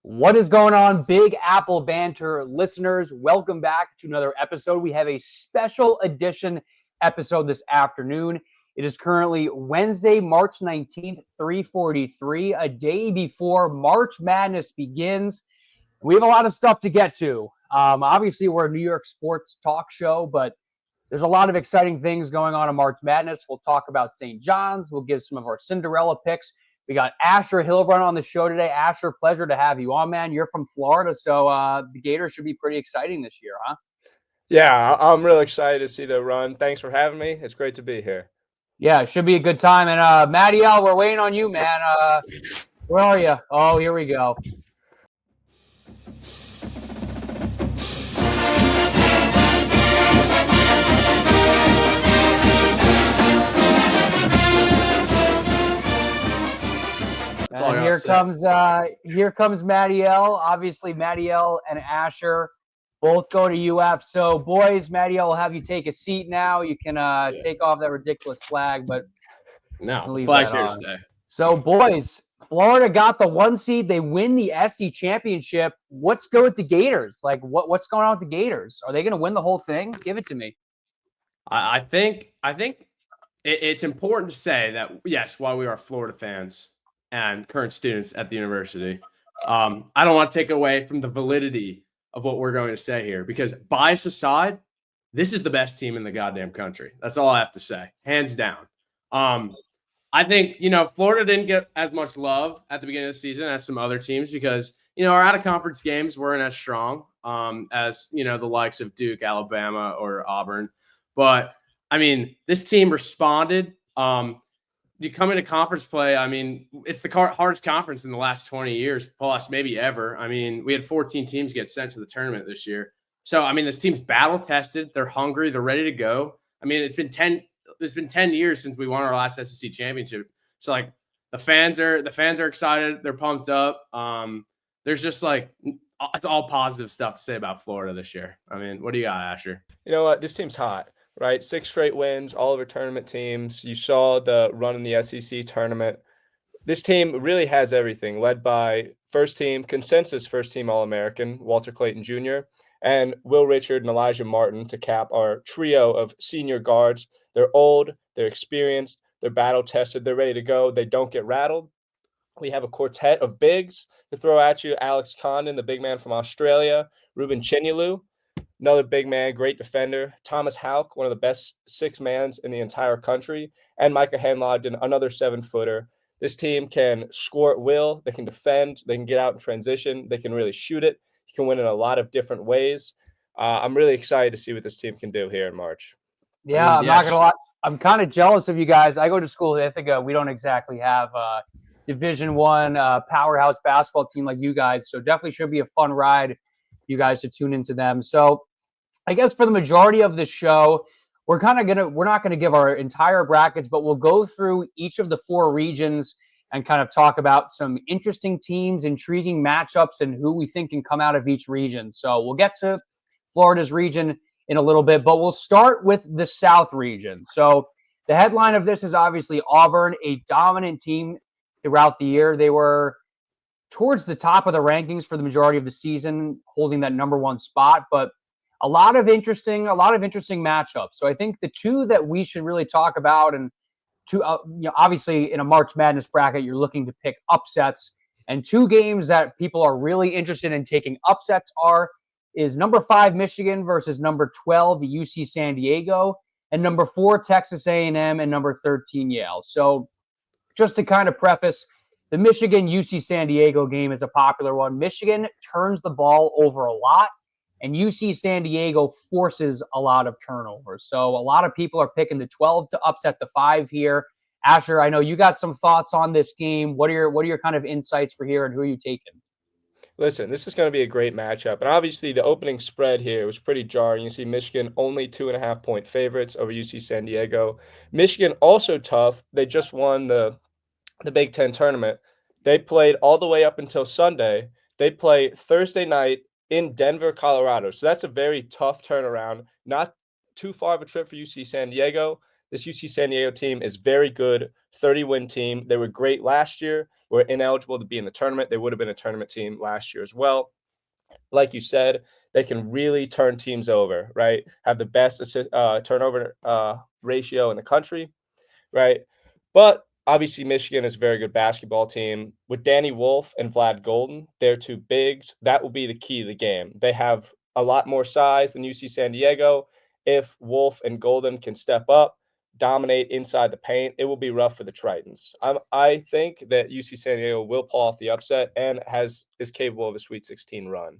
What is going on, Big Apple Banter listeners? Welcome back to another episode. We have a special edition episode this afternoon. It is currently Wednesday, March 19th, 3:43, a day before March Madness begins. We have a lot of stuff to get to. Obviously, we're a New York sports talk show, but there's a lot of exciting things going on in March Madness. We'll talk about St. John's. We'll give some of our Cinderella picks. We got Asher Helibron on the show today. Asher, pleasure to have you on, man. You're from Florida, so the Gators should be pretty exciting this year, huh? Yeah, I'm really excited to see the run. Thanks for having me. It's great to be here. Yeah, it should be a good time. And Matty L, we're waiting on you, man. Where are you? Oh, here we go. And here comes Matty L. Obviously, Matty L and Asher both go to UF. So, boys, Matty L will have you take a seat now. You can take off that ridiculous flag, but no, the flag's here to stay. So, boys, Florida got the 1 seed. They win the SC championship. What's good with the Gators? Like, what's going on with the Gators? Are they going to win the whole thing? Give it to me. I think it's important to say that, yes, while we are Florida fans and current students at the university, I don't want to take away from the validity of what we're going to say here, because bias aside, this is the best team in the goddamn country. That's all I have to say, hands down. I think, Florida didn't get as much love at the beginning of the season as some other teams because, our out-of-conference games weren't as strong as, the likes of Duke, Alabama, or Auburn. But, this team responded. You come into conference play, it's the hardest conference in the last 20 years, plus maybe ever. We had 14 teams get sent to the tournament this year. So, this team's battle-tested. They're hungry. They're ready to go. It's been 10 years since we won our last SEC championship. So, the fans are excited. They're pumped up. There's just, it's all positive stuff to say about Florida this year. What do you got, Asher? You know what? This team's hot. Right, 6 straight wins, all of our tournament teams. You saw the run in the SEC tournament. This team really has everything, led by consensus first team All-American, Walter Clayton Jr., and Will Richard and Elijah Martin to cap our trio of senior guards. They're old, they're experienced, they're battle-tested, they're ready to go. They don't get rattled. We have a quartet of bigs to throw at you. Alex Condon, the big man from Australia, Ruben Chinyelu, another big man, great defender. Thomas Houck, one of the best 6-mans in the entire country. And Micah Henlogden, another 7-footer. This team can score at will. They can defend. They can get out in transition. They can really shoot it. You can win in a lot of different ways. I'm really excited to see what this team can do here in March. Yeah, I'm not going to lie. I'm kind of jealous of you guys. I go to school in Ithaca. We don't exactly have a Division I powerhouse basketball team like you guys. So definitely should be a fun ride. You guys to tune into them. So I guess for the majority of the show, we're not gonna give our entire brackets, but we'll go through each of the 4 regions and kind of talk about some interesting teams, intriguing matchups, and who we think can come out of each region. So we'll get to Florida's region in a little bit, but we'll start with the South region. So the headline of this is obviously Auburn, a dominant team throughout the year. They were towards the top of the rankings for the majority of the season, holding that number 1 spot, but a lot of interesting matchups. So I think the 2 that we should really talk about, and obviously in a March Madness bracket, you're looking to pick upsets, and 2 games that people are really interested in taking upsets is number 5 Michigan versus number 12 UC San Diego, and number 4 Texas A&M, and number 13 Yale. So just to kind of preface, the Michigan-UC San Diego game is a popular one. Michigan turns the ball over a lot, and UC San Diego forces a lot of turnovers. So a lot of people are picking the 12 to upset the 5 here. Asher, I know you got some thoughts on this game. What are your kind of insights for here, and who are you taking? Listen, this is going to be a great matchup. And obviously the opening spread here was pretty jarring. You see Michigan only 2.5-point favorites over UC San Diego. Michigan also tough. They just won the Big Ten tournament. They played all the way up until Sunday. They play Thursday night in Denver, Colorado. So that's a very tough turnaround. Not too far of a trip for UC San Diego. This UC San Diego team is very good, 30-win team. They were great last year. were ineligible to be in the tournament. They would have been a tournament team last year as well. Like you said, they can really turn teams over, right? Have the best turnover ratio in the country, right? But obviously, Michigan is a very good basketball team. With Danny Wolf and Vlad Golden, they're two bigs. That will be the key to the game. They have a lot more size than UC San Diego. If Wolf and Golden can step up, dominate inside the paint, it will be rough for the Tritons. I think that UC San Diego will pull off the upset and is capable of a Sweet 16 run.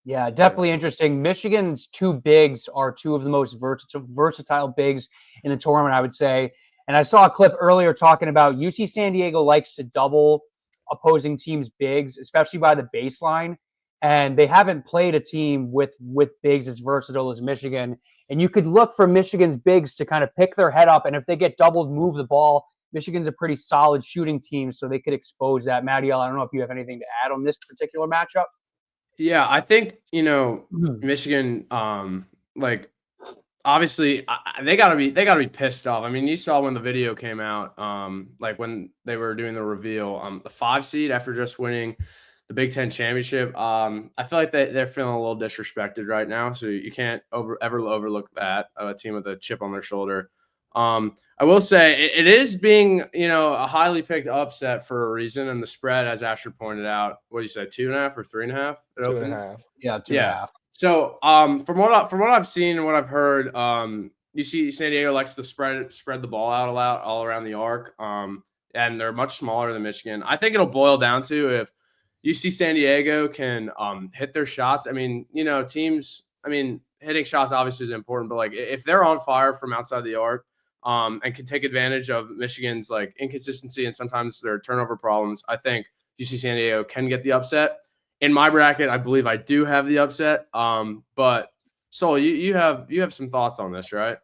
Yeah, definitely interesting. Michigan's two bigs are two of the most versatile bigs in the tournament, I would say. And I saw a clip earlier talking about UC San Diego likes to double opposing teams' bigs, especially by the baseline. And they haven't played a team with bigs as versatile as Michigan. And you could look for Michigan's bigs to kind of pick their head up. And if they get doubled, move the ball. Michigan's a pretty solid shooting team, so they could expose that. Matty L, I don't know if you have anything to add on this particular matchup. Yeah, I think, Michigan, obviously they gotta be pissed off. I mean, you saw when the video came out, when they were doing the reveal, the 5 seed after just winning the Big Ten championship. I feel like they're feeling a little disrespected right now. So you can't ever overlook that, a team with a chip on their shoulder. I will say it is being, a highly picked upset for a reason. And the spread, as Asher pointed out, what did you say, 2.5 or 3.5? 2.5. Yeah, 2.5. So from what I've seen and what I've heard, you see San Diego likes to spread the ball out a lot all around the arc. And they're much smaller than Michigan. I think it'll boil down to if UC San Diego can hit their shots. I mean, teams, hitting shots obviously is important, but like if they're on fire from outside the arc, and can take advantage of Michigan's like inconsistency and sometimes their turnover problems, I think UC San Diego can get the upset. In my bracket, I believe I do have the upset. But Sol, you have some thoughts on this, right?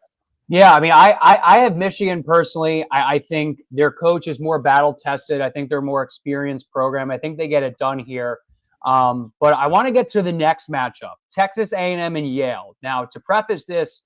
Yeah, I have Michigan personally. I think their coach is more battle tested. I think they're a more experienced program. I think they get it done here. But I want to get to the next matchup: Texas A&M and Yale. Now, to preface this,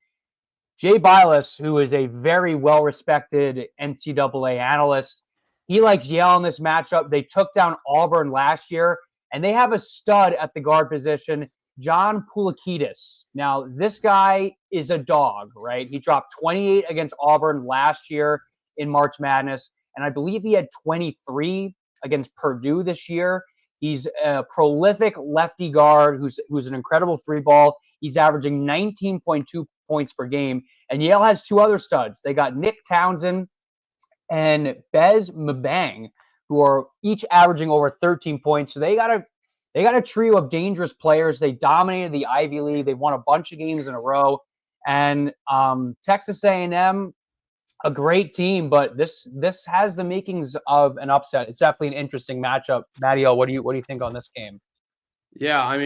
Jay Bilas, who is a very well-respected NCAA analyst, he likes Yale in this matchup. They took down Auburn last year, and they have a stud at the guard position, John Pulakidis. Now, this guy is a dog, right? He dropped 28 against Auburn last year in March Madness, and I believe he had 23 against Purdue this year. He's a prolific lefty guard who's an incredible three ball. He's averaging 19.2 points per game. And Yale has two other studs. They got Nick Townsend and Bez Mabang, who are each averaging over 13 points. So they got a trio of dangerous players. They dominated the Ivy League. They won a bunch of games in a row. And Texas A&M, a great team, but this has the makings of an upset. It's definitely an interesting matchup. Matty L, what do you think on this game? Yeah, I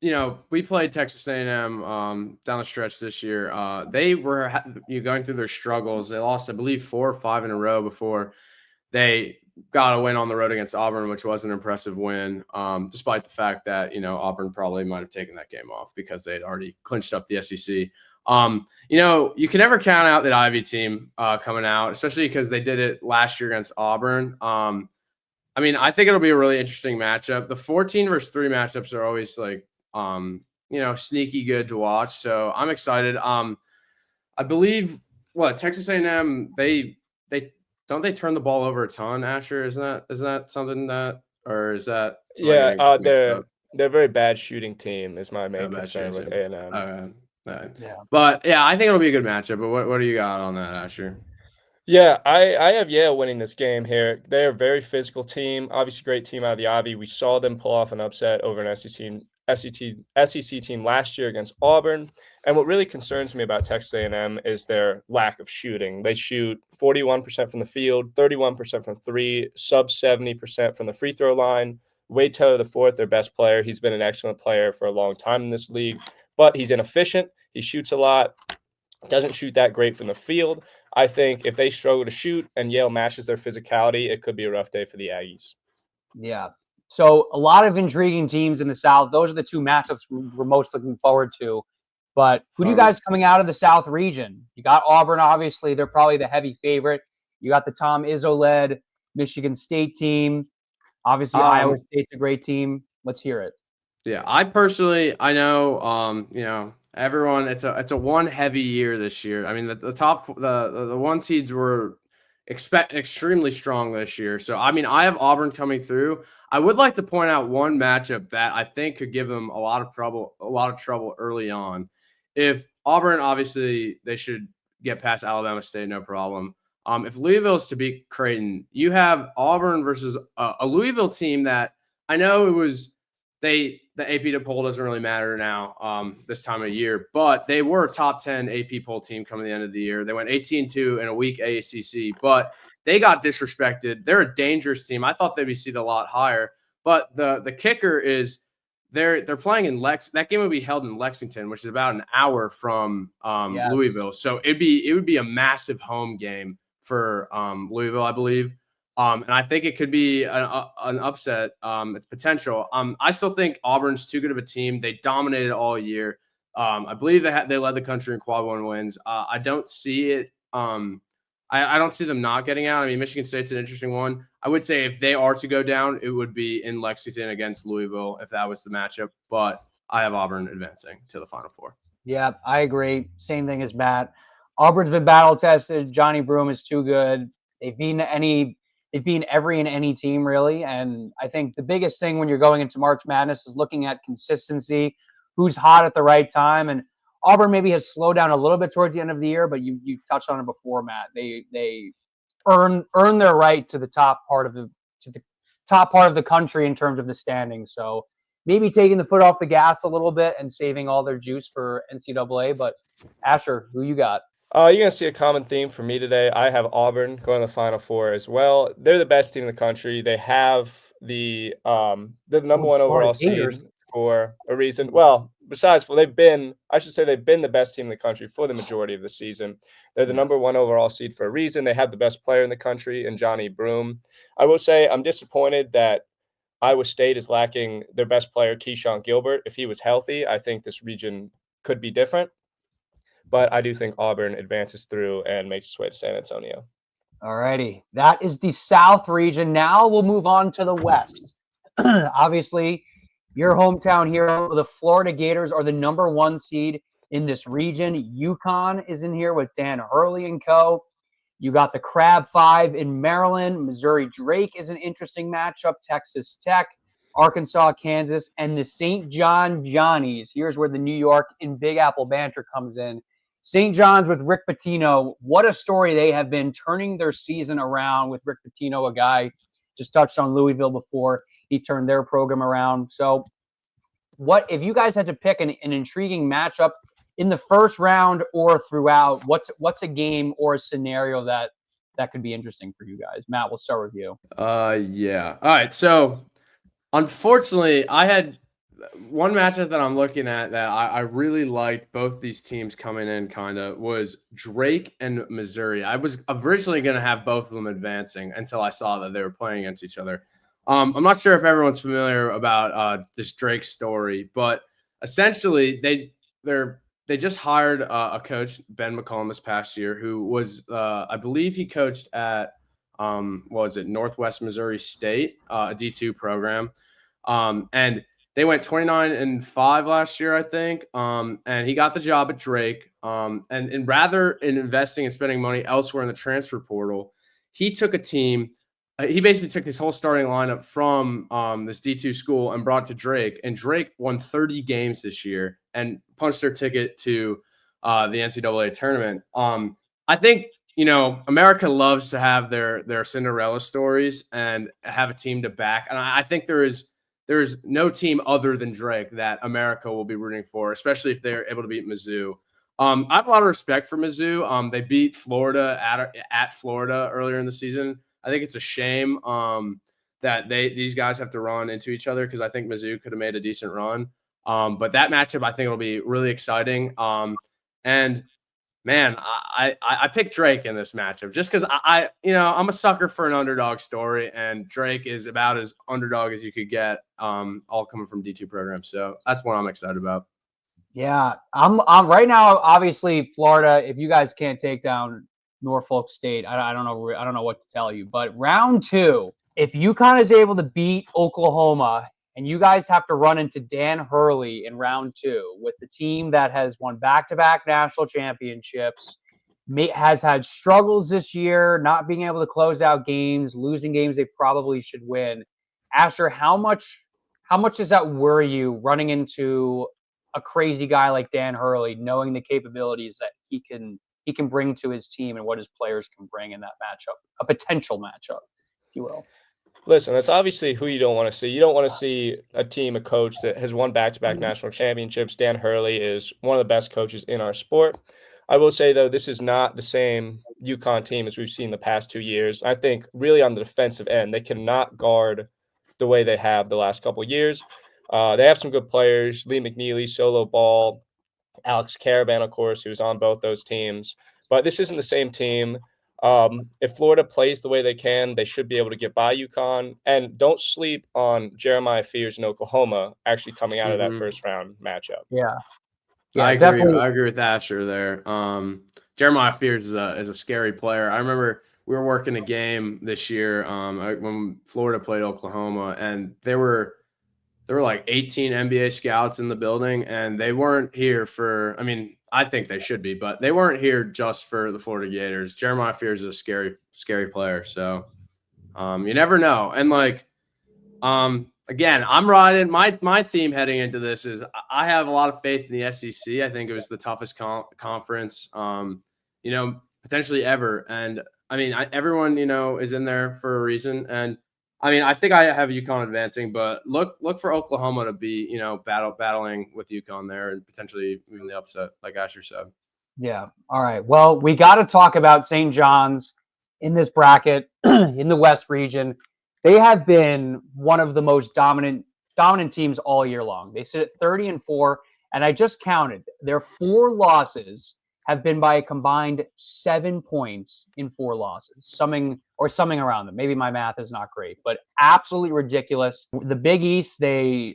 know, we played Texas A&M down the stretch this year. They were going through their struggles. They lost, I believe, 4 or 5 in a row before they got a win on the road against Auburn, which was an impressive win, despite the fact that, Auburn probably might have taken that game off because they had already clinched up the SEC. You can never count out that Ivy team coming out, especially because they did it last year against Auburn. I think it'll be a really interesting matchup. The 14 versus 3 matchups are always like, sneaky good to watch. So I'm excited. I believe Texas A&M, they don't they turn the ball over a ton, Asher? Isn't that something that, or is that? Yeah, they're a very bad shooting team is my main concern with A&M. Yeah. But yeah, I think it'll be a good matchup. But what do you got on that, Asher? Yeah, I have Yale winning this game here. They're a very physical team, obviously great team out of the Ivy. We saw them pull off an upset over an SEC team last year against Auburn. And what really concerns me about Texas A&M is their lack of shooting. They shoot 41% from the field, 31% from 3, sub 70% from the free throw line. Wade Taylor IV, their best player. He's been an excellent player for a long time in this league, but he's inefficient. He shoots a lot, doesn't shoot that great from the field. I think if they struggle to shoot and Yale matches their physicality, it could be a rough day for the Aggies. Yeah. So a lot of intriguing teams in the South. Those are the 2 matchups we're most looking forward to. But who do you guys coming out of the South region? You got Auburn, obviously. They're probably the heavy favorite. You got the Tom Izzo-led Michigan State team. Obviously, Iowa State's a great team. Let's hear it. Yeah, I know, everyone. It's a one heavy year this year. I mean, the one seeds were extremely strong this year. So I mean, I have Auburn coming through. I would like to point out one matchup that I think could give them a lot of trouble early on. If Auburn, obviously, they should get past Alabama State, no problem. If Louisville is to beat Creighton, you have Auburn versus a Louisville team that I know it was. The AP poll doesn't really matter now this time of year, but they were a top 10 AP poll team coming the end of the year. They went 18-2 in a weak AACC, but they got disrespected. They're a dangerous team. I thought they'd be seated a lot higher, but the kicker is they're playing in That game would be held in Lexington, which is about an hour from Louisville. So it would be a massive home game for Louisville, I believe. And I think it could be an upset. It's potential. I still think Auburn's too good of a team. They dominated all year. I believe they led the country in quad one wins. I don't see it. I don't see them not getting out. I mean, Michigan State's an interesting one. I would say if they are to go down, it would be in Lexington against Louisville if that was the matchup. But I have Auburn advancing to the Final Four. Yeah, I agree. Same thing as Matt. Auburn's been battle tested. Johnny Broome is too good. They've beaten every and any team, really. And I think the biggest thing when you're going into March Madness is looking at consistency, who's hot at the right time. And Auburn maybe has slowed down a little bit towards the end of the year, but you touched on it before, Matt. They earn their right to the top part of the country in terms of the standings. So maybe taking the foot off the gas a little bit and saving all their juice for NCAA. But Asher, who you got? You're going to see a common theme for me today. I have Auburn going to the Final Four as well. They're the best team in the country. They have they're the number one overall seed for a reason. Well, they've been the best team in the country for the majority of the season. They're the number one overall seed for a reason. They have the best player in the country in Johnny Broome. I will say I'm disappointed that Iowa State is lacking their best player, Keyshawn Gilbert. If he was healthy, I think this region could be different. But I do think Auburn advances through and makes its way to San Antonio. All righty. That is the South region. Now we'll move on to the West. Obviously, your hometown hero, the Florida Gators, are the number one seed in this region. UConn is in here with Dan Hurley and co. You got the Crab Five in Maryland. Missouri Drake is an interesting matchup. Texas Tech, Arkansas, Kansas, and the St. John Johnnies. Here's where the New York and Big Apple banter comes in. St. John's with Rick Pitino. What a story they have been, turning their season around with Rick Pitino, a guy just touched on Louisville before. He turned their program around. So what if you guys had to pick an intriguing matchup in the first round or throughout, what's a game or a scenario that could be interesting for you guys? Matt, we'll start with you. Yeah. All right. So unfortunately, I had one matchup that I'm looking at that I really liked both these teams coming in was Drake and Missouri. I was originally going to have both of them advancing until I saw that they were playing against each other. I'm not sure if everyone's familiar about this Drake story, but essentially they just hired a coach, Ben McCollum, this past year, who was I believe he coached at Northwest Missouri State, a D2 program, and they went 29-5 last year, I think. And he got the job at Drake. And rather in investing and spending money elsewhere in the transfer portal, he took a team. He basically took his whole starting lineup from this D2 school and brought it to Drake. And Drake won 30 games this year and punched their ticket to the NCAA tournament. I think, America loves to have their Cinderella stories and have a team to back. And I think there's no team other than Drake that America will be rooting for, especially if they're able to beat Mizzou. I have a lot of respect for Mizzou. They beat Florida at Florida earlier in the season. I think it's a shame that these guys have to run into each other because I think Mizzou could have made a decent run. But that matchup, I think, will be really exciting. And man, I picked Drake in this matchup just because I'm a sucker for an underdog story, and Drake is about as underdog as you could get, all coming from D2 programs. So that's what I'm excited about. Yeah, I'm right now. Obviously, Florida. If you guys can't take down Norfolk State. I don't know. I don't know what to tell you. But round 2, if UConn is able to beat Oklahoma, and you guys have to run into Dan Hurley in round 2 with the team that has won back-to-back national championships, has had struggles this year, not being able to close out games, losing games they probably should win. Asher, how much does that worry you running into a crazy guy like Dan Hurley, knowing the capabilities that he can bring to his team and what his players can bring in that matchup, a potential matchup, if you will? Listen, that's obviously who you don't want to see. You don't want to see a team, a coach that has won back-to-back national championships. Dan Hurley is one of the best coaches in our sport. I will say, though, this is not the same UConn team as we've seen the past 2 years. I think really on the defensive end, they cannot guard the way they have the last couple of years. They have some good players, Lee McNeely, Solo Ball, Alex Caravan, of course, who's on both those teams. But this isn't the same team. If Florida plays the way they can, they should be able to get by UConn. And don't sleep on Jeremiah Fears in Oklahoma actually coming out of that first round matchup. Yeah, I agree. definitely. I agree with Asher there. Jeremiah Fears is a scary player. I remember we were working a game this year when Florida played Oklahoma, and there were like 18 NBA scouts in the building, and they weren't here for. I mean, I think they should be, but they weren't here just for the Florida Gators. Jeremiah Fears is a scary player. So you never know. And like, again, I'm riding my theme heading into this is I have a lot of faith in the SEC. I think it was the toughest conference, potentially ever. And I mean, everyone, is in there for a reason. And I mean, I think I have UConn advancing, but look for Oklahoma to be, battling with UConn there and potentially even the upset, like Asher said. Yeah. All right. Well, we got to talk about St. John's in this bracket in the West region. They have been one of the most dominant teams all year long. They sit at 30-4, and I just counted. Their 4 losses have been by a combined 7 points in 4 losses, something around them. Maybe my math is not great, but absolutely ridiculous. The Big East, they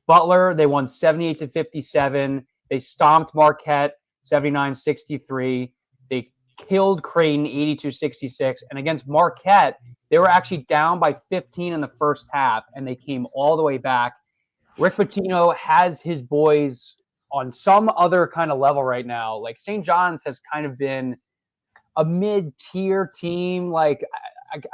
Butler, they won 78-57. They stomped Marquette 79-63. They killed Creighton 82-66. And against Marquette, they were actually down by 15 in the first half, and they came all the way back. Rick Pitino has his boys on some other kind of level right now. Like St. John's has kind of been a mid-tier team. Like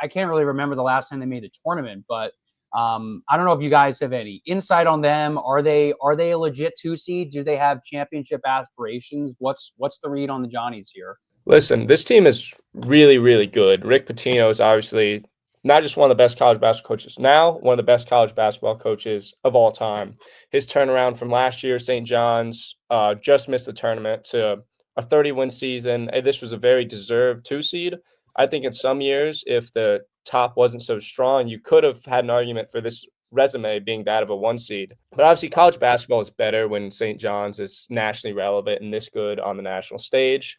I can't really remember the last time they made a tournament, but I don't know if you guys have any insight on them. Are they a legit 2 seed? Do they have championship aspirations? What's the read on the Johnnies here? Listen, this team is really, really good. Rick Pitino is obviously not just one of the best college basketball coaches now, one of the best college basketball coaches of all time. His turnaround from last year, St. John's, just missed the tournament to a 30-win season. And this was a very deserved 2 seed. I think in some years, if the top wasn't so strong, you could have had an argument for this resume being that of a 1 seed. But obviously, college basketball is better when St. John's is nationally relevant and this good on the national stage.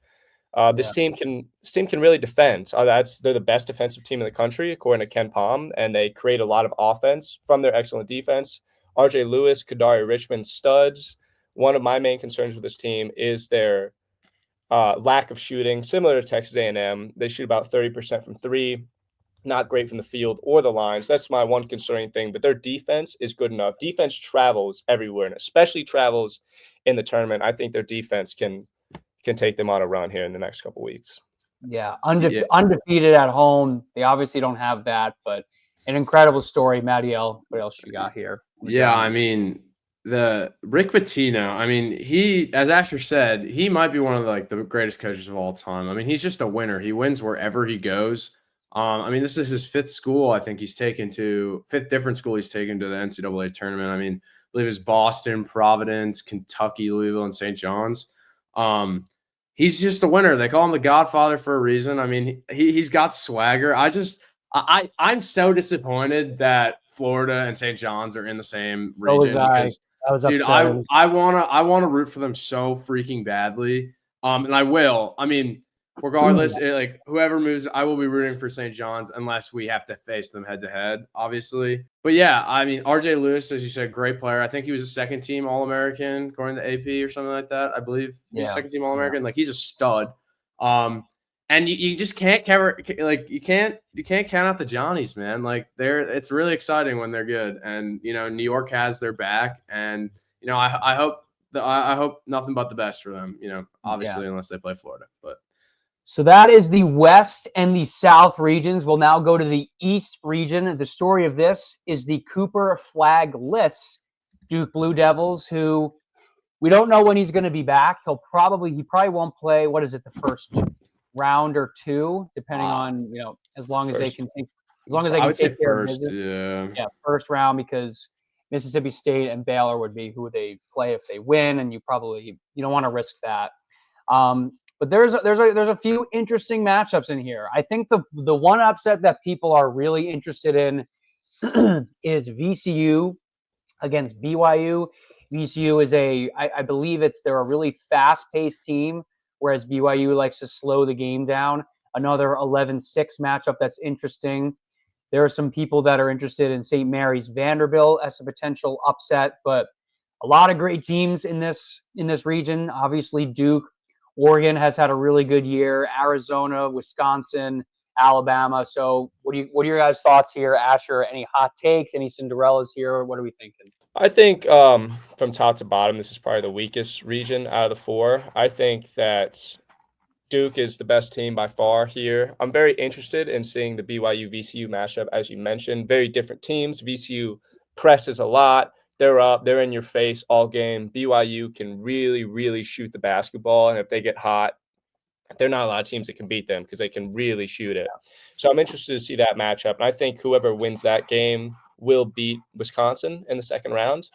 This team can really defend. They're the best defensive team in the country, according to Ken Palm, and they create a lot of offense from their excellent defense. RJ Lewis, Kadari Richmond, studs. One of my main concerns with this team is their lack of shooting. Similar to Texas A&M, they shoot about 30% from 3. Not great from the field or the lines. That's my one concerning thing. But their defense is good enough. Defense travels everywhere, and especially travels in the tournament. I think their defense can take them on a run here in the next couple weeks. Yeah, undefeated at home. They obviously don't have that, but an incredible story. Matty L, what else you got here? Yeah, I mean, the Rick Pitino, I mean, he, as Asher said, he might be one of the greatest coaches of all time. I mean, he's just a winner. He wins wherever he goes. I mean, this is his 5th school. I think he's taken to 5th different school he's taken to the NCAA tournament. I mean, I believe it's Boston, Providence, Kentucky, Louisville, and St. John's. He's just a winner. They call him the Godfather for a reason. I mean, he's got swagger. I'm so disappointed that Florida and St. John's are in the same region because, dude, I wanna root for them so freaking badly. And I will. I mean, regardless, whoever moves, I will be rooting for St. John's unless we have to face them head to head, obviously. But yeah, I mean, RJ Lewis, as you said, great player. I think he was a 2nd team All-American according to AP or something like that. I believe he's 2nd team All-American. Like, he's a stud. And you just can't cover, like, you can't count out the Johnnies, man. Like, it's really exciting when they're good. And, you know, New York has their back. And, you know, I hope nothing but the best for them, you know, obviously, unless they play Florida. But so that is the West and the South regions. We'll now go to the East region. The story of this is the Cooper Flag-less Duke Blue Devils, who we don't know when he's going to be back. He probably won't play. What is it? The first round or two, depending on, you know, as long as they can take care of business. Yeah, first round, because Mississippi State and Baylor would be who they play if they win, and you don't want to risk that. But there's a few interesting matchups in here. I think the one upset that people are really interested in is VCU against BYU. VCU is I believe they're a really fast-paced team, whereas BYU likes to slow the game down. Another 11-6 matchup that's interesting. There are some people that are interested in St. Mary's Vanderbilt as a potential upset, but a lot of great teams in this region. Obviously, Duke, Oregon has had a really good year. Arizona, Wisconsin, Alabama. So what are your guys' thoughts here, Asher? Any hot takes? Any Cinderellas here? What are we thinking? I think from top to bottom, this is probably the weakest region out of the four. I think that Duke is the best team by far here. I'm very interested in seeing the BYU-VCU matchup, as you mentioned. Very different teams. VCU presses a lot. They're up. They're in your face all game. BYU can really, really shoot the basketball, and if they get hot, there are not a lot of teams that can beat them because they can really shoot it. So I'm interested to see that matchup, and I think whoever wins that game will beat Wisconsin in the second round.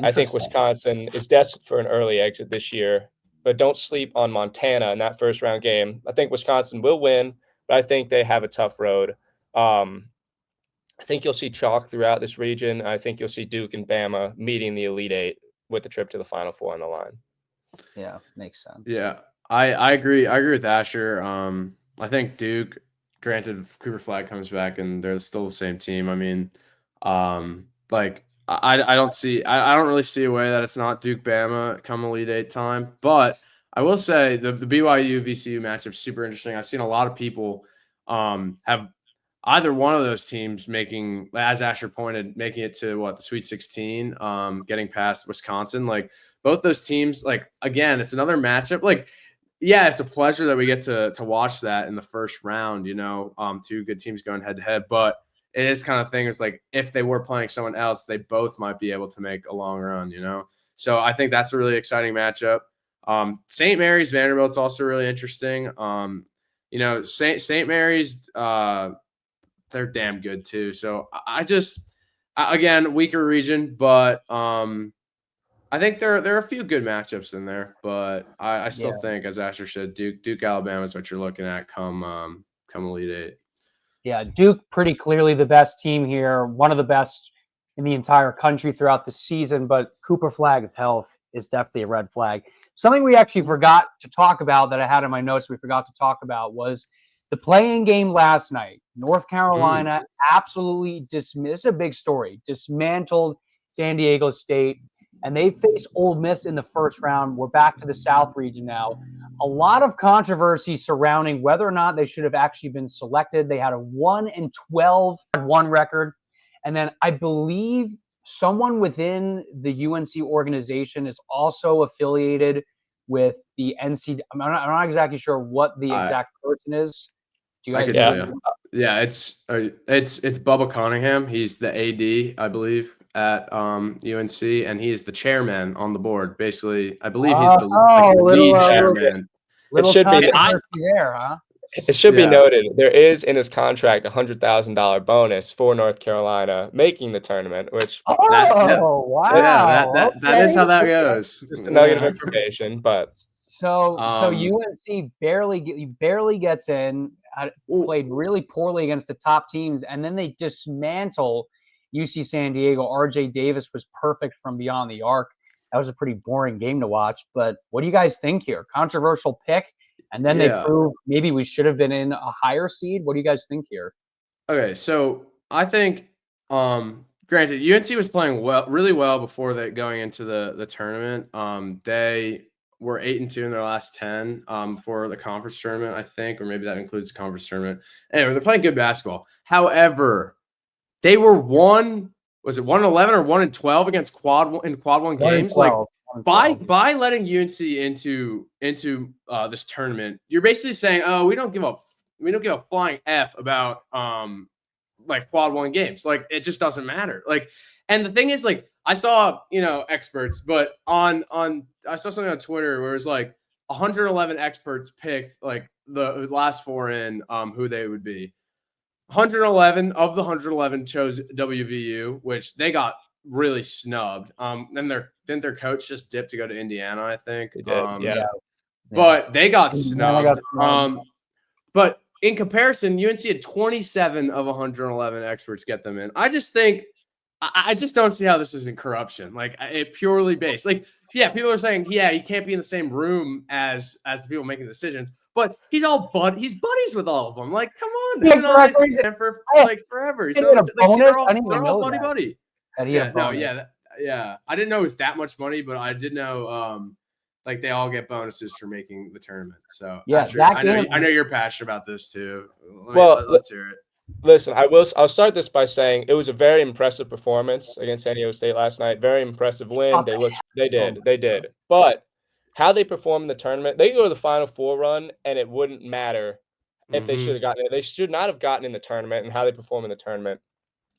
I think Wisconsin is destined for an early exit this year, but don't sleep on Montana in that first round game. I think Wisconsin will win, but I think they have a tough road. I think you'll see chalk throughout this region. I think you'll see Duke and Bama meeting the Elite Eight with the trip to the Final Four on the line. Yeah, makes sense. Yeah, I agree. I agree with Asher. I think Duke, granted, if Cooper Flag comes back and they're still the same team. I mean, like I don't really see a way that it's not Duke Bama come Elite Eight time. But I will say the BYU VCU matchup is super interesting. I've seen a lot of people have either one of those teams making, as Asher pointed, making it to the Sweet 16, getting past Wisconsin. Like both those teams, like again, it's another matchup. Like, yeah, it's a pleasure that we get to watch that in the first round, you know, two good teams going head to head. But it is kind of thing. It's like if they were playing someone else, they both might be able to make a long run, you know? So I think that's a really exciting matchup. St. Mary's Vanderbilt's also really interesting. You know, St. Mary's, they're damn good too. So again, weaker region, but I think there are a few good matchups in there. But I still think, as Asher said, Duke Alabama is what you're looking at come Elite Eight. Yeah, Duke pretty clearly the best team here, one of the best in the entire country throughout the season. But Cooper Flag's health is definitely a red flag. Something we actually forgot to talk about that I had in my notes we forgot to talk about was the play-in game last night. North Carolina absolutely dismissed, a big story, dismantled San Diego State, and they faced Ole Miss in the first round. We're back to the South region now. A lot of controversy surrounding whether or not they should have actually been selected. They had a 1-12 record. And then I believe someone within the UNC organization is also affiliated with the NC. I'm not exactly sure what the exact person is. Do you guys know? Yeah, it's Bubba Cunningham. He's the AD, I believe, at UNC, and he is the chairman on the board. Basically, I believe he's the lead chairman. It should be there, huh? It should be noted there is in his contract $100,000 bonus for North Carolina making the tournament, which wow, that is how that goes. Just a nugget of information, but so UNC barely gets in. Played really poorly against the top teams, and then they dismantle UC San Diego. RJ Davis was perfect from beyond the arc. That was a pretty boring game to watch. But what do you guys think here? Controversial pick, and then they prove maybe we should have been in a higher seed. What do you guys think here? Okay, so I think, granted, UNC was playing really well before going into the tournament. They were 8-2 in their last 10 for the conference tournament, I think, or maybe that includes the conference tournament. Anyway, they're playing good basketball. However, they were 1-11 or 1-12 against quad one games. Like by letting UNC into this tournament, you're basically saying, oh, we don't give a flying F about like quad one games. Like it just doesn't matter. Like, and the thing is, like, I saw, experts, but I saw something on Twitter where it was like 111 experts picked like the last four in who they would be. 111 of the 111 chose WVU, which they got really snubbed. Then their coach just dipped to go to Indiana, I think. Yeah. But they got Indiana snubbed. got snubbed. But in comparison, UNC had 27 of 111 experts get them in. I just don't see how this isn't corruption. Like it purely based. Like, yeah, people are saying, yeah, he can't be in the same room as the people making decisions, but he's buddies with all of them. Like, come on, they've been on it for like forever. He's they're all buddy. Yeah. I didn't know it was that much money, but I did know like they all get bonuses for making the tournament. So yeah, Asher, I know you're passionate about this too. Let's hear it. Listen, I'll start this by saying it was a very impressive performance against San Diego State last night. Very impressive win. They did. But how they performed in the tournament, they go to the Final Four run, and it wouldn't matter if they should have gotten it. They should not have gotten in the tournament, and how they perform in the tournament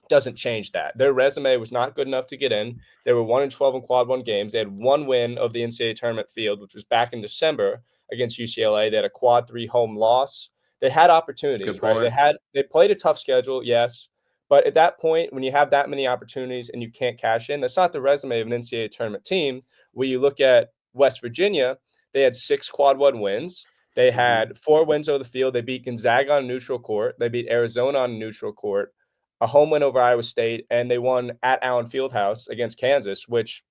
doesn't change that. Their resume was not good enough to get in. They were 1-12 in quad one games. They had one win of the NCAA tournament field, which was back in December against UCLA. They had a quad 3 home loss. They had opportunities, right? They played a tough schedule, yes. But at that point, when you have that many opportunities and you can't cash in, that's not the resume of an NCAA tournament team. Where you look at West Virginia, they had 6 quad one wins. They had 4 wins over the field. They beat Gonzaga on neutral court. They beat Arizona on neutral court. A home win over Iowa State, and they won at Allen Fieldhouse against Kansas, which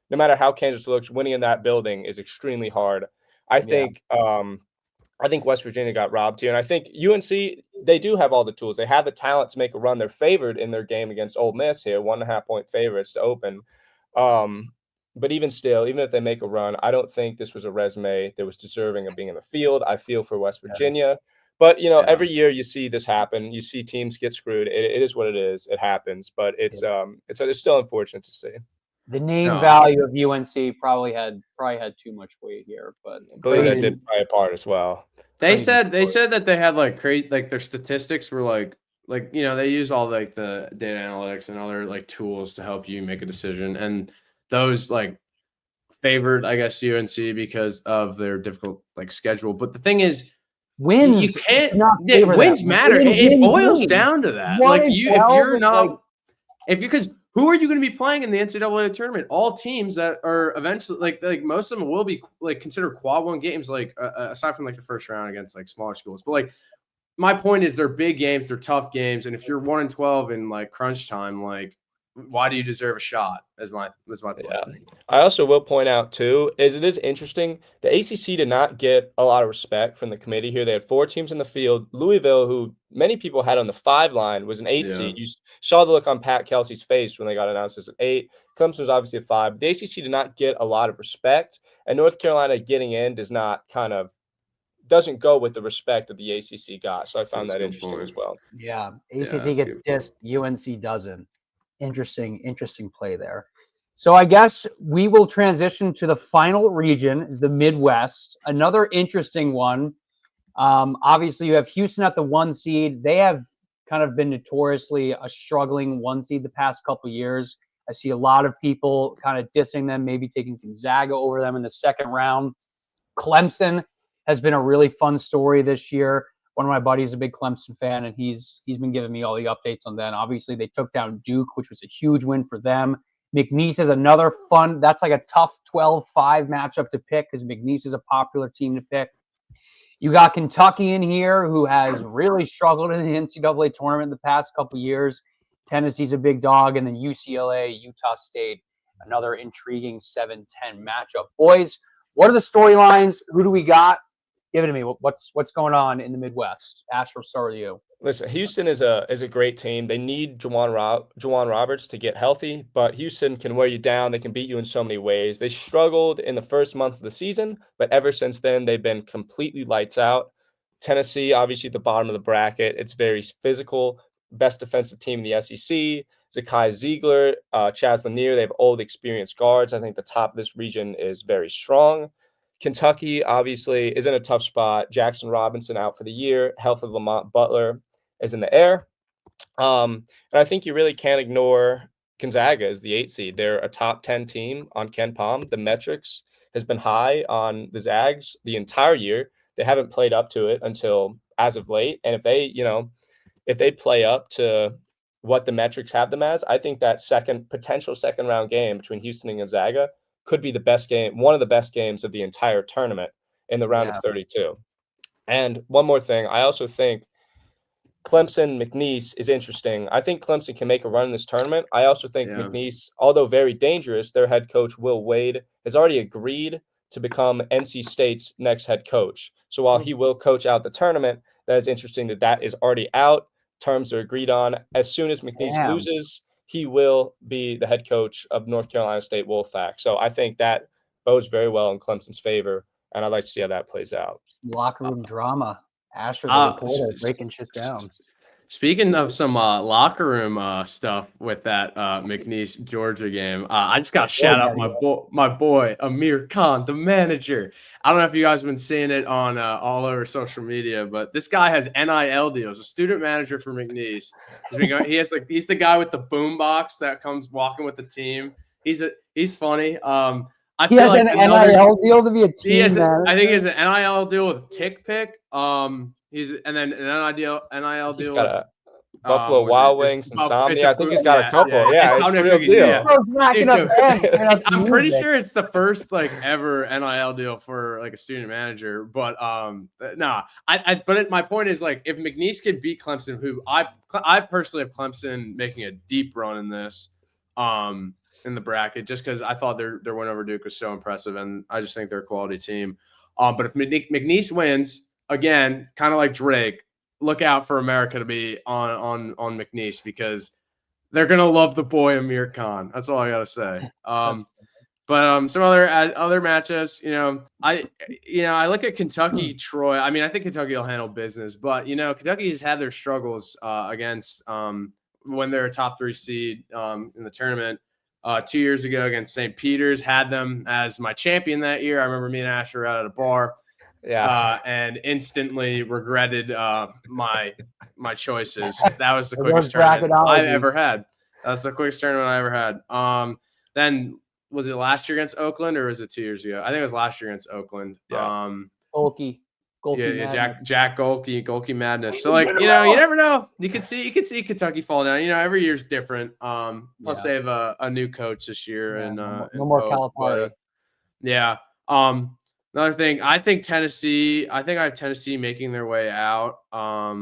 no matter how Kansas looks, winning in that building is extremely hard. I think West Virginia got robbed here, and I think UNC, they do have all the tools. They have the talent to make a run. They're favored in their game against Ole Miss here, 1.5-point favorites to open. But even still, even if they make a run, I don't think this was a resume that was deserving of being in the field. I feel for West Virginia. But, every year you see this happen. You see teams get screwed. It is what it is. It happens. But it's still unfortunate to see. The name value of UNC probably had too much weight here. But I believe that did play a part as well. They said that they had like crazy, like their statistics were like they use all like the data analytics and other like tools to help you make a decision. And those like favored, I guess, UNC because of their difficult like schedule. But the thing is, wins, you can't. Wins matter. It boils down to that. Like because who are you going to be playing in the NCAA tournament? All teams that are eventually like most of them will be like considered quad one games, like aside from like the first round against like smaller schools. But like my point is, they're big games, they're tough games, and if you're 1-12 in like crunch time, like why do you deserve a shot? Is my thought. Yeah. I also will point out too is it is interesting. The ACC did not get a lot of respect from the committee here. They had 4 teams in the field. Louisville, who many people had on the 5 line, was an 8 seed. You saw the look on Pat Kelsey's face when they got announced as an 8. Clemson was obviously a 5. The ACC did not get a lot of respect, and North Carolina getting in doesn't go with the respect that the ACC got. So I found that interesting as well. Yeah, ACC gets dissed, UNC doesn't. Interesting play there. So I guess we will transition to the final region, the Midwest. Another interesting one. Obviously, you have Houston at the 1 seed. They have kind of been notoriously a struggling 1 seed the past couple of years. I see a lot of people kind of dissing them, maybe taking Gonzaga over them in the second round. Clemson has been a really fun story this year. One of my buddies is a big Clemson fan, and he's been giving me all the updates on that. Obviously, they took down Duke, which was a huge win for them. McNeese is another fun. That's like a tough 12-5 matchup to pick because McNeese is a popular team to pick. You got Kentucky in here, who has really struggled in the NCAA tournament the past couple of years. Tennessee's a big dog, and then UCLA, Utah State, another intriguing 7-10 matchup. Boys, what are the storylines? Who do we got? Give it to me. What's going on in the Midwest? Asher, we'll start with you. Listen, Houston is a great team. They need Juwan Roberts to get healthy, but Houston can wear you down. They can beat you in so many ways. They struggled in the first month of the season, but ever since then, they've been completely lights out. Tennessee, obviously, at the bottom of the bracket. It's very physical. Best defensive team in the SEC. Zakai Ziegler, Chaz Lanier. They have old, experienced guards. I think the top of this region is very strong. Kentucky, obviously, is in a tough spot. Jackson Robinson out for the year. Health of Lamont Butler is in the air. And I think you really can't ignore Gonzaga as the 8 seed. They're a top 10 team on Ken Palm. The metrics has been high on the Zags the entire year. They haven't played up to it until as of late. And if they play up to what the metrics have them as, I think that potential second round game between Houston and Gonzaga could be the best game, one of the best games of the entire tournament in the round of 32. And one more thing, I also think Clemson McNeese is interesting. I think Clemson can make a run in this tournament. I also think McNeese, although very dangerous, their head coach Will Wade has already agreed to become NC State's next head coach. So while he will coach out the tournament, that is interesting that is already out. Terms are agreed on. As soon as McNeese loses, he will be the head coach of North Carolina State Wolfpack. So I think that bodes very well in Clemson's favor, and I'd like to see how that plays out. Locker room drama. Asher, the reporter, breaking shit down. Speaking of some locker room stuff with that McNeese Georgia game, I just got to shout out my boy Amir Khan, the manager. I don't know if you guys have been seeing it on all over social media, but this guy has NIL deals. A student manager for McNeese. He's the guy with the boom box that comes walking with the team. He's funny. He has an NIL deal to be a team manager. I think he has an NIL deal with Tick Pick. He's and then an NIL He's deal. got a Buffalo Wild Wings, Insomnia. I think he's got a couple. Yeah, it's a real deal. I'm pretty sure it's the first ever NIL deal for a student manager. But but my point is if McNeese could beat Clemson, who I personally have Clemson making a deep run in this, in the bracket, just because I thought their win over Duke was so impressive, and I just think they're a quality team. But if McNeese wins. Again, kind of like Drake, look out for America to be on McNeese because they're gonna love the boy Amir Khan. That's all I gotta say. But some other matchups, I look at Kentucky, Troy. I mean, I think Kentucky will handle business, but Kentucky has had their struggles against when they're a top 3 seed in the tournament. 2 years ago against St. Peter's, had them as my champion that year. I remember me and Asher were out at a bar. And instantly regretted my choices. That was the quickest tournament I've ever had. That was the quickest tournament I ever had. Then was it last year against Oakland or was it 2 years ago? I think it was last year against Oakland. Golke. Jack Golke madness. So you never know. You could see Kentucky fall down. Every year's different. Plus they have a new coach this year and no more Calipari. Another thing, I think Tennessee. I have Tennessee making their way out. I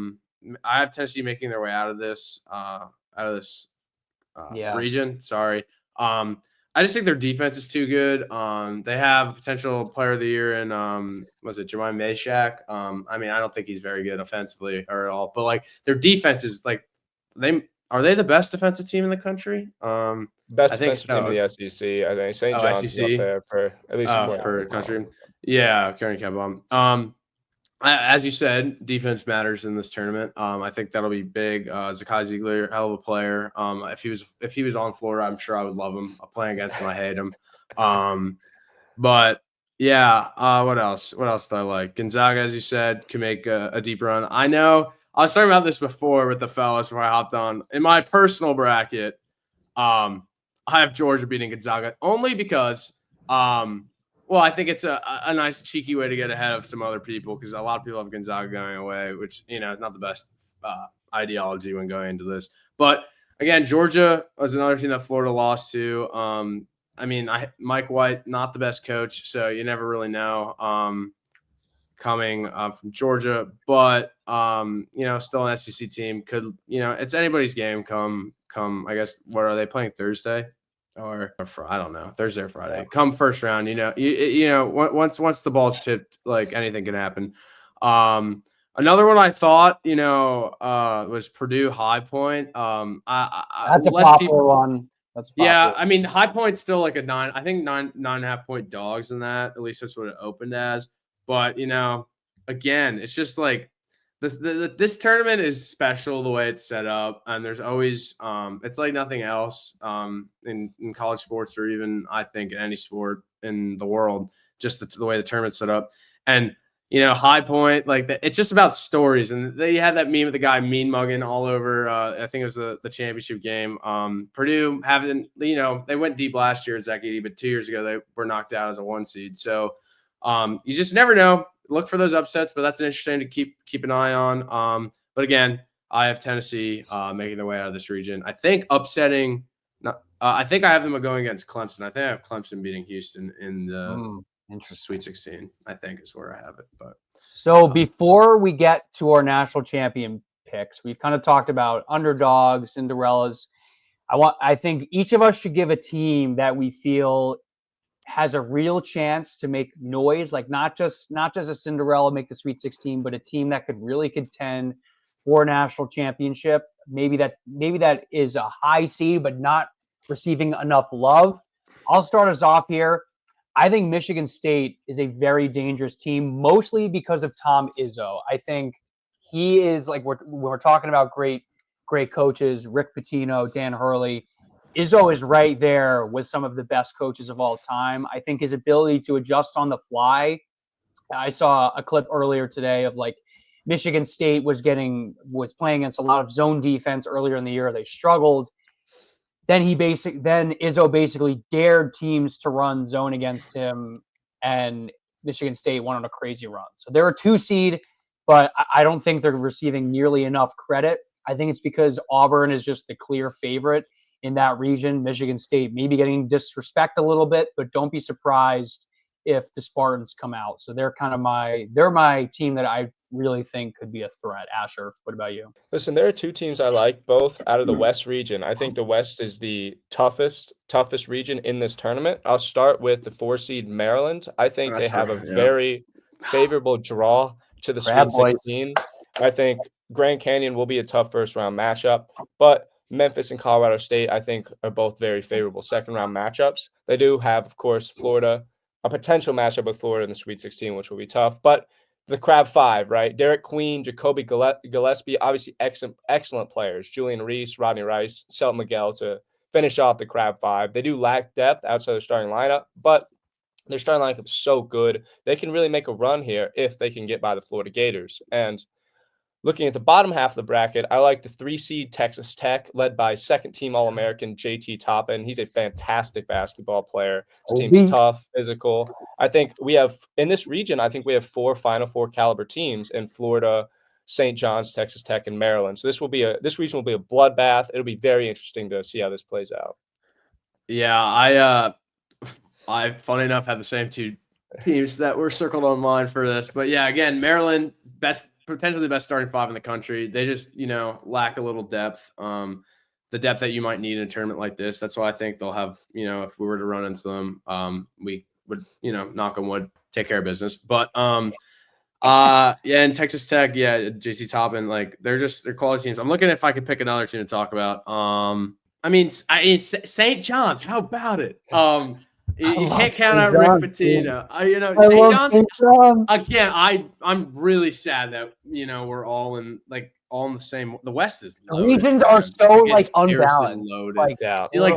have Tennessee making their way out of this region. Sorry. I just think their defense is too good. They have potential player of the year in was it Jermaine Meshack? I mean, I don't think he's very good offensively or at all, but their defense is are they the best defensive team in the country? Best defensive team in the SEC. I think St. John's is up there for at least for the country. Yeah, Karen Kemba. As you said, defense matters in this tournament. I think that'll be big. Zakai Ziegler, hell of a player. If he was on Florida, I'm sure I would love him. I'm playing against him, I hate him. But yeah, what else? What else do I like? Gonzaga, as you said, can make a deep run. I know I was talking about this before with the fellas before I hopped on. In my personal bracket, I have Georgia beating Gonzaga only because I think it's a nice cheeky way to get ahead of some other people because a lot of people have Gonzaga going away, which is not the best ideology when going into this. But again, Georgia was another team that Florida lost to. Mike White, not the best coach, so you never really know coming from Georgia. But still an SEC team could it's anybody's game. Come. I guess what are they playing Thursday? Or I don't know, Thursday or Friday. Come first round, once the ball's tipped, anything can happen. Another one I thought, was Purdue High Point. That's a less popular people. one. That's Yeah, popular. I mean, High Point's still like a 9. I think 9.5 point dogs in that. At least that's what it opened as. But again, it's just like this tournament is special the way it's set up, and there's always it's like nothing else in college sports, or even I think in any sport in the world. Just the way the tournament's set up, and High Point, like it's just about stories. And they had that meme of the guy mean mugging all over. I think it was the championship game. Purdue they went deep last year at Zach, but 2 years ago they were knocked out as a 1 seed. So you just never know. Look for those upsets, but that's interesting to keep an eye on. But again, I have Tennessee making their way out of this region. I think upsetting. I think I have them going against Clemson. I think I have Clemson beating Houston in the Sweet 16. I think is where I have it. But so before we get to our national champion picks, we've kind of talked about underdogs, Cinderellas. I think each of us should give a team that we feel has a real chance to make noise, like not just a Cinderella make the Sweet 16, but a team that could really contend for a national championship. Maybe that is a high seed, but not receiving enough love. I'll start us off here. I think Michigan State is a very dangerous team, mostly because of Tom Izzo. I think he is like we're talking about great coaches, Rick Pitino, Dan Hurley. Izzo is right there with some of the best coaches of all time. I think his ability to adjust on the fly. I saw a clip earlier today of like Michigan State was playing against a lot of zone defense earlier in the year. They struggled. Then Izzo basically dared teams to run zone against him, and Michigan State went on a crazy run. So they're a 2 seed, but I don't think they're receiving nearly enough credit. I think it's because Auburn is just the clear favorite in that region. Michigan State maybe getting disrespect a little bit, but don't be surprised if the Spartans come out. So they're my team that I really think could be a threat. Asher, what about you? Listen, there are 2 teams I like, both out of the West region. I think the West is the toughest region in this tournament. I'll start with the 4 seed Maryland. I think they have a very favorable draw to the Sweet 16. I think Grand Canyon will be a tough first round matchup, but Memphis and Colorado State, I think, are both very favorable second round matchups. They do have, of course, Florida, a potential matchup with Florida in the Sweet 16, which will be tough. But the Crab 5, right? Derek Queen, Jacoby Gillespie, obviously excellent players. Julian Reese, Rodney Rice, Selton Miguel to finish off the Crab 5. They do lack depth outside their starting lineup, but their starting lineup is so good. They can really make a run here if they can get by the Florida Gators. And looking at the bottom half of the bracket, I like the 3 seed Texas Tech, led by second-team All-American JT Toppin. He's a fantastic basketball player. His team's tough, physical. I think in this region, I think we have 4 Final Four caliber teams in Florida, St. John's, Texas Tech, and Maryland. So this region will be a bloodbath. It'll be very interesting to see how this plays out. Yeah, I funny enough had the same 2 teams that were circled on mine for this. But yeah, again, Maryland, potentially the best starting 5 in the country. They just, lack a little depth. The depth that you might need in a tournament like this. That's why I think they'll have, if we were to run into them, we would, knock on wood, take care of business. But and Texas Tech, JC Toppin, like they're quality teams. I'm looking if I could pick another team to talk about. I mean St. John's, how about it? You can't count out Rick Pitino. St. John's. Again, I'm really sad that we're all in the same. The West is loaded. The regions are so unbalanced. Loaded.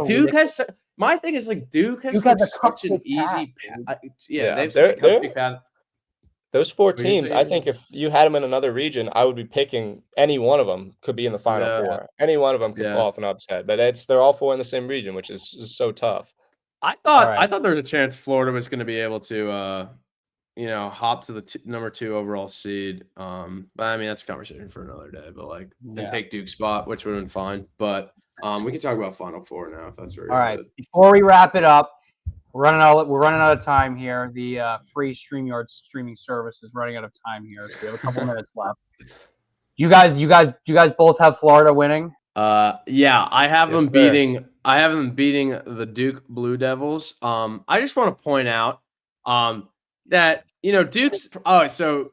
Duke has. My thing is Duke has such an easy path. They've such a cupcake path. Those 4 teams, I think if you had them in another region, I would be picking any one of them could be in the Final Four. Any one of them could pull off an upset, but they're all 4 in the same region, which is so tough. I thought there was a chance Florida was going to be able to, hop to the number 2 overall seed. But I mean, that's a conversation for another day. But and take Duke's spot, which would have been fine. But we can talk about Final Four now if that's right. All right. Before we wrap it up, we're running out of time here. The free StreamYard streaming service is running out of time here, so we have a couple minutes left. Do you guys both have Florida winning? I have them beating. I have them beating the Duke Blue Devils. I just want to point out that Duke's. Oh, so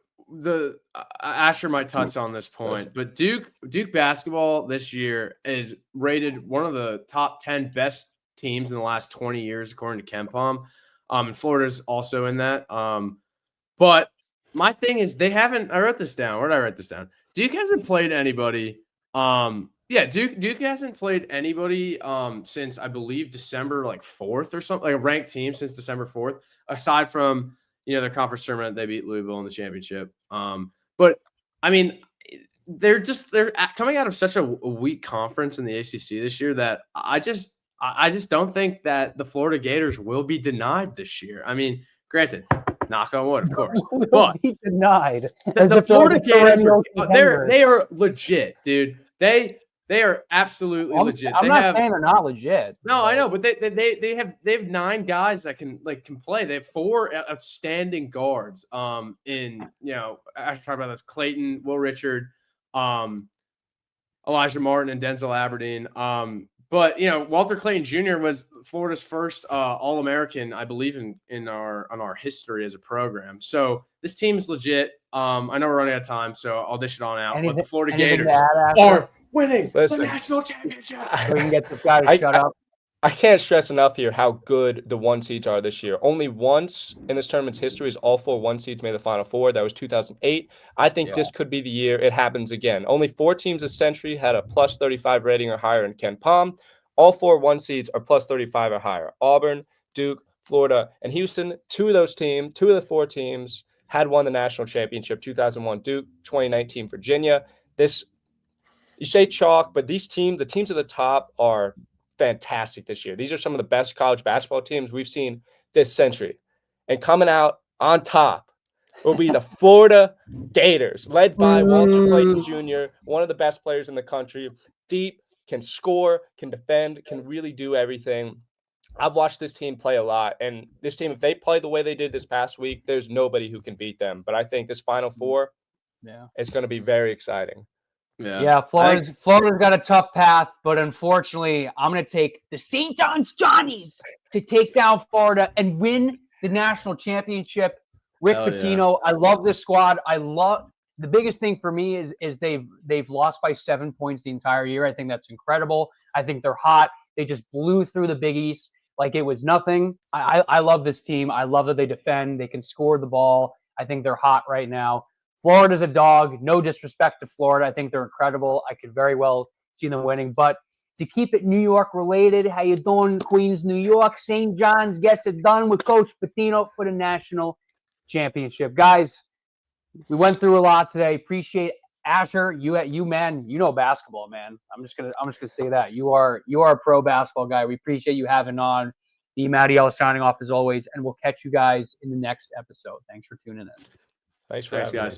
Asher might touch on this point, but Duke basketball this year is rated one of the top 10 best teams in the last 20 years, according to KenPom. And Florida's also in that. But my thing is they haven't. I wrote this down. Where did I write this down? Duke hasn't played anybody. Duke hasn't played anybody since I believe December 4th or something, like a ranked team since December 4th, aside from their conference tournament. They beat Louisville in the championship. But I mean, they're coming out of such a weak conference in the ACC this year that I just don't think that the Florida Gators will be denied this year. I mean, granted, knock on wood, of course, but be denied. The Florida Gators they are legit, dude. They are absolutely legit. I'm not saying they're not legit. No, I know, but they have 9 guys that can play. They have 4 outstanding guards. I should talk about this: Clayton, Will Richard, Elijah Martin, and Denzel Aberdeen. But Walter Clayton Jr. was Florida's first All-American, I believe, in our history as a program. So this team is legit. I know we're running out of time, so I'll dish it on out. But the Florida Gators are winning the national championship. We can get this guy to shut up. I can't stress enough here how good the 1 seeds are this year. Only once in this tournament's history is all 4 1 seeds made the Final Four. That was 2008. I think this could be the year it happens again. Only 4 teams this century had a plus 35 rating or higher in KenPom. All 4 1 seeds are plus 35 or higher. Auburn, Duke, Florida, and Houston. 2 of the 4 teams had won the national championship. 2001 Duke, 2019 Virginia. You say chalk, but the teams at the top are fantastic this year. These are some of the best college basketball teams we've seen this century. And coming out on top will be the Florida Gators, led by Walter Clayton Jr., one of the best players in the country. Deep, can score, can defend, can really do everything. I've watched this team play a lot. And this team, if they play the way they did this past week, there's nobody who can beat them. But I think this Final Four is going to be very exciting. Yeah, Florida's got a tough path, but unfortunately, I'm going to take the St. John's Johnnies to take down Florida and win the national championship. Rick Pitino, I love this squad. The biggest thing for me is they've lost by 7 points the entire year. I think that's incredible. I think they're hot. They just blew through the Big East like it was nothing. I love this team. I love that they defend. They can score the ball. I think they're hot right now. Florida's a dog. No disrespect to Florida. I think they're incredible. I could very well see them winning. But to keep it New York related, how you doing, Queens, New York? St. John's gets it done with Coach Pitino for the national championship. Guys, we went through a lot today. Appreciate Asher. You man, you know basketball, man. I'm just gonna say that. You are a pro basketball guy. We appreciate you having on. The Matty L signing off as always, and we'll catch you guys in the next episode. Thanks for tuning in. Thanks, guys.